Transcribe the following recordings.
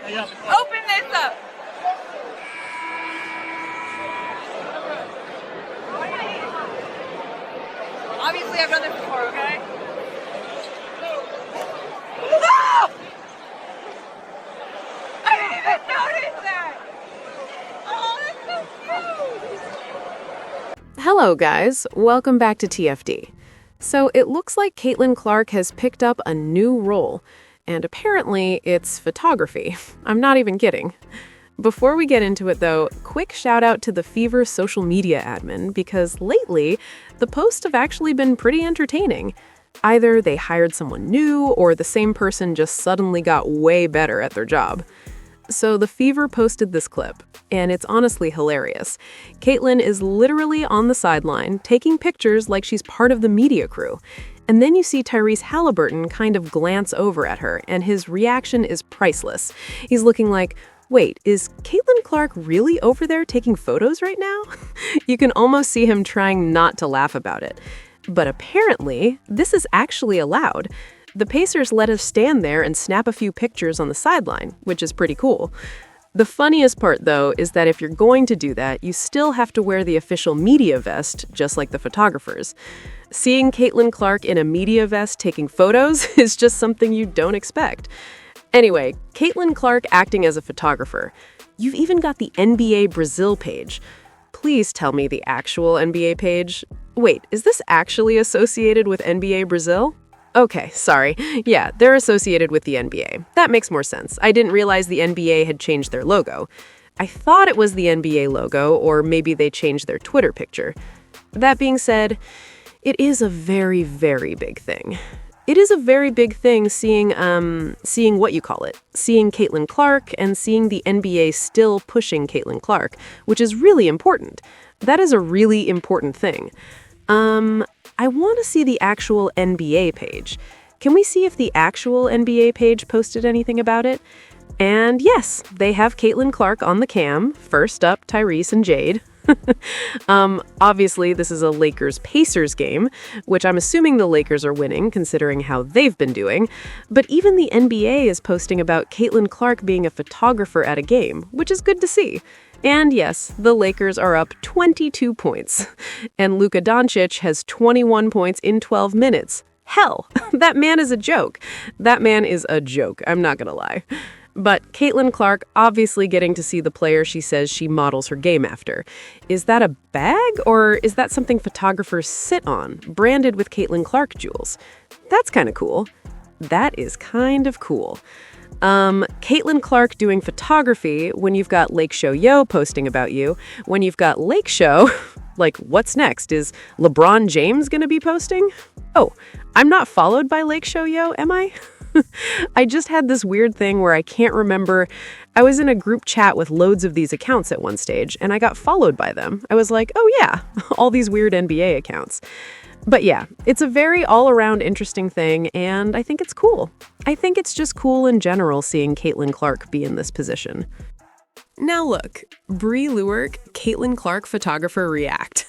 Open this up. Obviously, I've done this before, okay? Ah! I didn't even notice that! Oh, that's so cute! Hello, guys. Welcome back to TFD. So it looks like Caitlin Clark has picked up a new role, and apparently it's photography. I'm not even kidding. Before we get into it, though, quick shout out to the Fever social media admin, because lately, the posts have actually been pretty entertaining. Either they hired someone new, or the same person just suddenly got way better at their job. So the Fever posted this clip, and it's honestly hilarious. Caitlin is literally on the sideline, taking pictures like she's part of the media crew. And then you see Tyrese Halliburton kind of glance over at her, and his reaction is priceless. He's looking like, wait, is Caitlin Clark really over there taking photos right now? You can almost see him trying not to laugh about it. But apparently, this is actually allowed. The Pacers let us stand there and snap a few pictures on the sideline, which is pretty cool. The funniest part, though, is that if you're going to do that, you still have to wear the official media vest, just like the photographers. Seeing Caitlin Clark in a media vest taking photos is just something you don't expect. Anyway, Caitlin Clark acting as a photographer. You've even got the NBA Brazil page. Please tell me the actual NBA page. Wait, is this actually associated with NBA Brazil? Okay, sorry. Yeah, they're associated with the NBA. That makes more sense. I didn't realize the NBA had changed their logo. I thought it was the NBA logo, or maybe they changed their Twitter picture. That being said, it is a very, very big thing. It is a very big thing seeing what you call it, seeing Caitlin Clark and seeing the NBA still pushing Caitlin Clark, which is really important. That is a really important thing. I want to see the actual NBA page. Can we see if the actual NBA page posted anything about it? And yes, they have Caitlin Clark on the cam. First up, Tyrese and Jade. Obviously, this is a Lakers-Pacers game, which I'm assuming the Lakers are winning, considering how they've been doing. But even the NBA is posting about Caitlin Clark being a photographer at a game, which is good to see. And yes, the Lakers are up 22 points. And Luka Dončić has 21 points in 12 minutes. Hell, that man is a joke. That man is a joke, I'm not gonna lie. But Caitlin Clark obviously getting to see the player she says she models her game after. Is that a bag, or is that something photographers sit on, branded with Caitlin Clark jewels? That's kind of cool. That is kind of cool. Caitlin Clark doing photography when you've got Lake Show Yo posting about you, when you've got Lake Show, like what's next? Is LeBron James gonna be posting? Oh, I'm not followed by Lake Show Yo, am I? I just had this weird thing where I can't remember. I was in a group chat with loads of these accounts at one stage, and I got followed by them. I was like, oh yeah, all these weird NBA accounts. But yeah, it's a very all-around interesting thing, and I think it's cool. I think it's just cool in general seeing Caitlin Clark be in this position. Now look, Bree Lewerk, Caitlin Clark photographer react,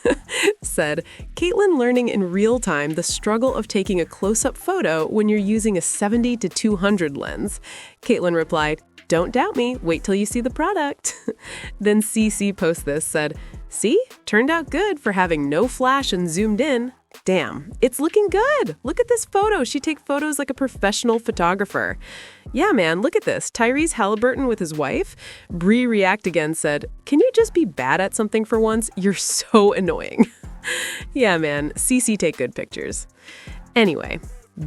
said, Caitlin learning in real time the struggle of taking a close-up photo when you're using a 70 to 200 lens. Caitlin replied, don't doubt me, wait till you see the product. Then CC post this, said, see, turned out good for having no flash and zoomed in. Damn, it's looking good. Look at this photo. She takes photos like a professional photographer. Yeah, man, look at this. Tyrese Halliburton with his wife. Bree React again said, can you just be bad at something for once? You're so annoying. Yeah, man, CC take good pictures. Anyway,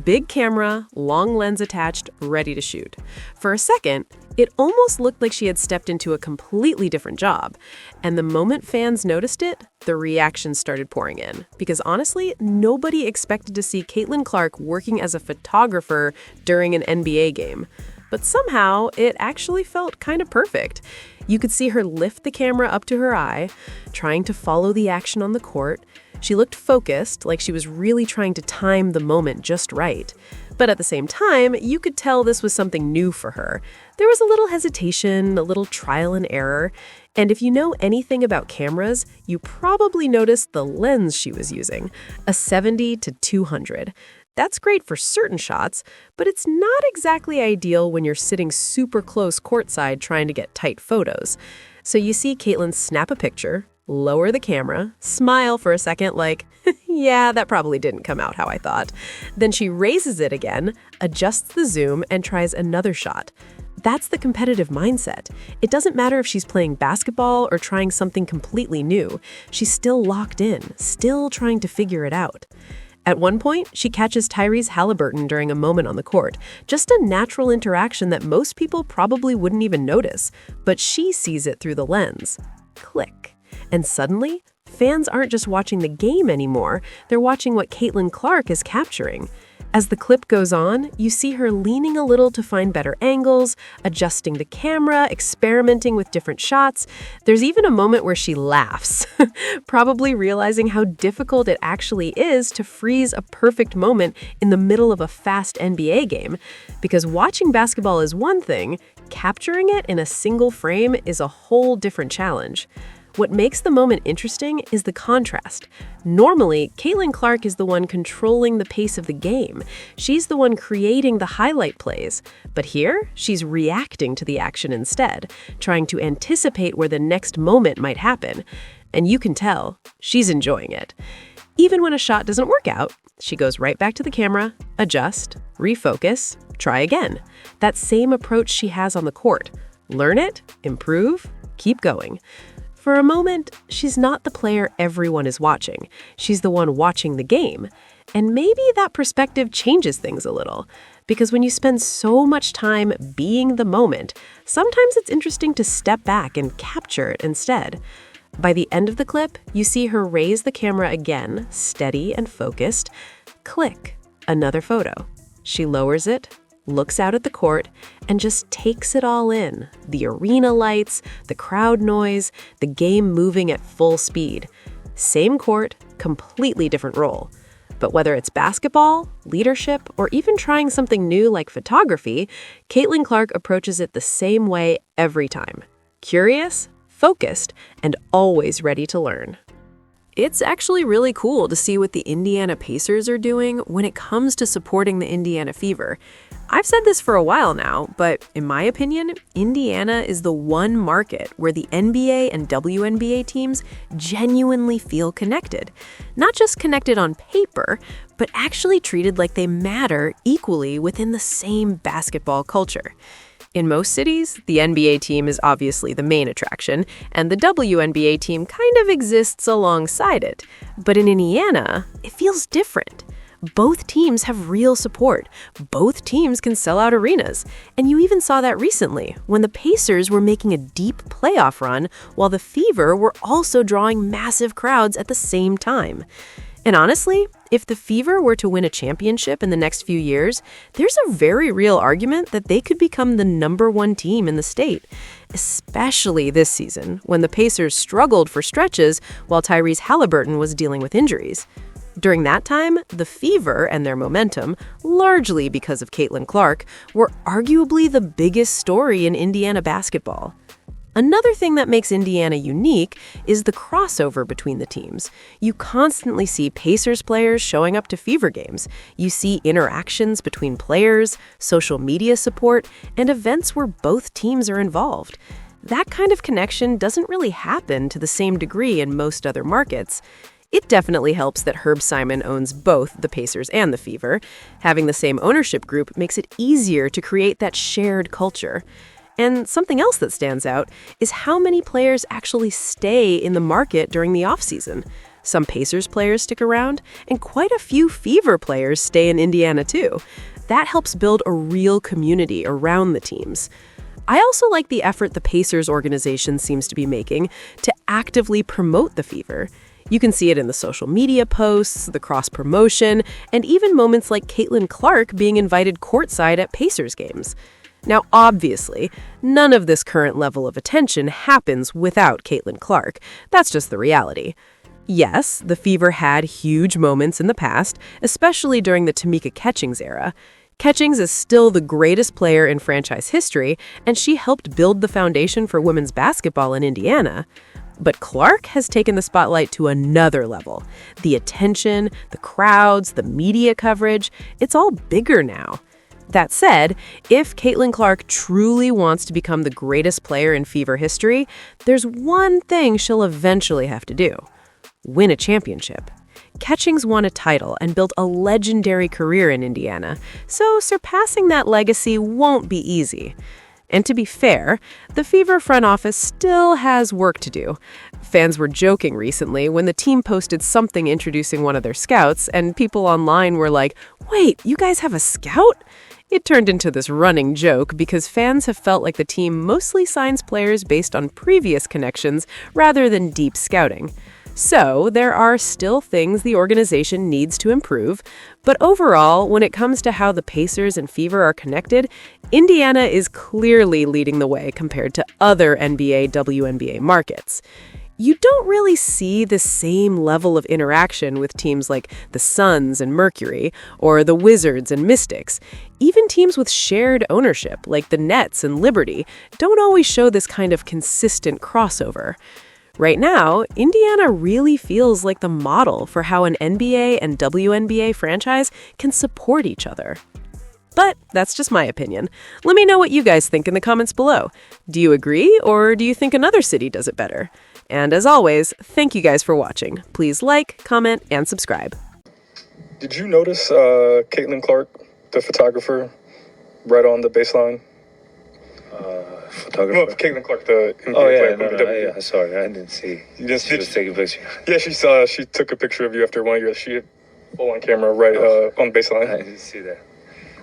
big camera, long lens attached, ready to shoot. For a second, it almost looked like she had stepped into a completely different job. And the moment fans noticed it, the reactions started pouring in. Because honestly, nobody expected to see Caitlin Clark working as a photographer during an NBA game. But somehow, it actually felt kind of perfect. You could see her lift the camera up to her eye, trying to follow the action on the court. She looked focused, like she was really trying to time the moment just right. But at the same time, you could tell this was something new for her. There was a little hesitation, a little trial and error. And if you know anything about cameras, you probably noticed the lens she was using, a 70 to 200. That's great for certain shots, but it's not exactly ideal when you're sitting super close courtside trying to get tight photos. So you see Caitlin snap a picture, lower the camera, smile for a second like, yeah, that probably didn't come out how I thought. Then she raises it again, adjusts the zoom, and tries another shot. That's the competitive mindset. It doesn't matter if she's playing basketball or trying something completely new. She's still locked in, still trying to figure it out. At one point, she catches Tyrese Halliburton during a moment on the court, just a natural interaction that most people probably wouldn't even notice, but she sees it through the lens. Click. And suddenly, fans aren't just watching the game anymore, they're watching what Caitlin Clark is capturing. As the clip goes on, you see her leaning a little to find better angles, adjusting the camera, experimenting with different shots. There's even a moment where she laughs, probably realizing how difficult it actually is to freeze a perfect moment in the middle of a fast NBA game. Because watching basketball is one thing, capturing it in a single frame is a whole different challenge. What makes the moment interesting is the contrast. Normally, Caitlin Clark is the one controlling the pace of the game. She's the one creating the highlight plays. But here, she's reacting to the action instead, trying to anticipate where the next moment might happen. And you can tell, she's enjoying it. Even when a shot doesn't work out, she goes right back to the camera, adjust, refocus, try again. That same approach she has on the court. Learn it, improve, keep going. For a moment, she's not the player everyone is watching. She's the one watching the game. And maybe that perspective changes things a little. Because when you spend so much time being the moment, sometimes it's interesting to step back and capture it instead. By the end of the clip, you see her raise the camera again, steady and focused. Click, another photo. She lowers it, looks out at the court, and just takes it all in. The arena lights, the crowd noise, the game moving at full speed. Same court, completely different role. But whether it's basketball, leadership, or even trying something new like photography, Caitlin Clark approaches it the same way every time. Curious, focused, and always ready to learn. It's actually really cool to see what the Indiana Pacers are doing when it comes to supporting the Indiana Fever. I've said this for a while now, but in my opinion, Indiana is the one market where the NBA and WNBA teams genuinely feel connected. Not just connected on paper, but actually treated like they matter equally within the same basketball culture. In most cities, the NBA team is obviously the main attraction, and the WNBA team kind of exists alongside it. But in Indiana, it feels different. Both teams have real support. Both teams can sell out arenas. And you even saw that recently, when the Pacers were making a deep playoff run, while the Fever were also drawing massive crowds at the same time. And honestly, if the Fever were to win a championship in the next few years, there's a very real argument that they could become the #1 team in the state, especially this season, when the Pacers struggled for stretches while Tyrese Halliburton was dealing with injuries. During that time, the Fever and their momentum, largely because of Caitlin Clark, were arguably the biggest story in Indiana basketball. Another thing that makes Indiana unique is the crossover between the teams. You constantly see Pacers players showing up to Fever games. You see interactions between players, social media support, and events where both teams are involved. That kind of connection doesn't really happen to the same degree in most other markets. It definitely helps that Herb Simon owns both the Pacers and the Fever. Having the same ownership group makes it easier to create that shared culture. And something else that stands out is how many players actually stay in the market during the offseason. Some Pacers players stick around, and quite a few Fever players stay in Indiana too. That helps build a real community around the teams. I also like the effort the Pacers organization seems to be making to actively promote the Fever. You can see it in the social media posts, the cross-promotion, and even moments like Caitlin Clark being invited courtside at Pacers games. Now, obviously, none of this current level of attention happens without Caitlin Clark. That's just the reality. Yes, the Fever had huge moments in the past, especially during the Tamika Catchings era. Catchings is still the greatest player in franchise history, and she helped build the foundation for women's basketball in Indiana. But Clark has taken the spotlight to another level. The attention, the crowds, the media coverage, it's all bigger now. That said, if Caitlin Clark truly wants to become the greatest player in Fever history, there's one thing she'll eventually have to do: win a championship. Catchings won a title and built a legendary career in Indiana, so surpassing that legacy won't be easy. And to be fair, the Fever front office still has work to do. Fans were joking recently when the team posted something introducing one of their scouts, and people online were like, "Wait, you guys have a scout?" It turned into this running joke because fans have felt like the team mostly signs players based on previous connections rather than deep scouting. So, there are still things the organization needs to improve, but overall, when it comes to how the Pacers and Fever are connected, Indiana is clearly leading the way compared to other NBA, WNBA markets. You don't really see the same level of interaction with teams like the Suns and Mercury, or the Wizards and Mystics. Even teams with shared ownership, like the Nets and Liberty, don't always show this kind of consistent crossover. Right now, Indiana really feels like the model for how an NBA and WNBA franchise can support each other. But that's just my opinion. Let me know what you guys think in the comments below. Do you agree, or do you think another city does it better? And as always, thank you guys for watching. Please like, comment, and subscribe. Did you notice Caitlin Clark, the photographer, right on the baseline? Photographer? No, Caitlin Clark, the NBA player. Yeah, sorry, I didn't see. You just She was taking a picture. Yeah, she took a picture of you after one of your. She had full on camera right on the baseline. I didn't see that.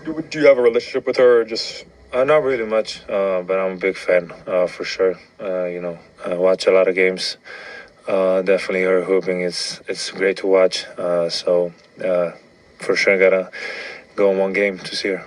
Do you have a relationship with her, or just? Not really much, but I'm a big fan for sure. I watch a lot of games. Definitely her hooping it's great to watch. So for sure, gotta go on one game to see her.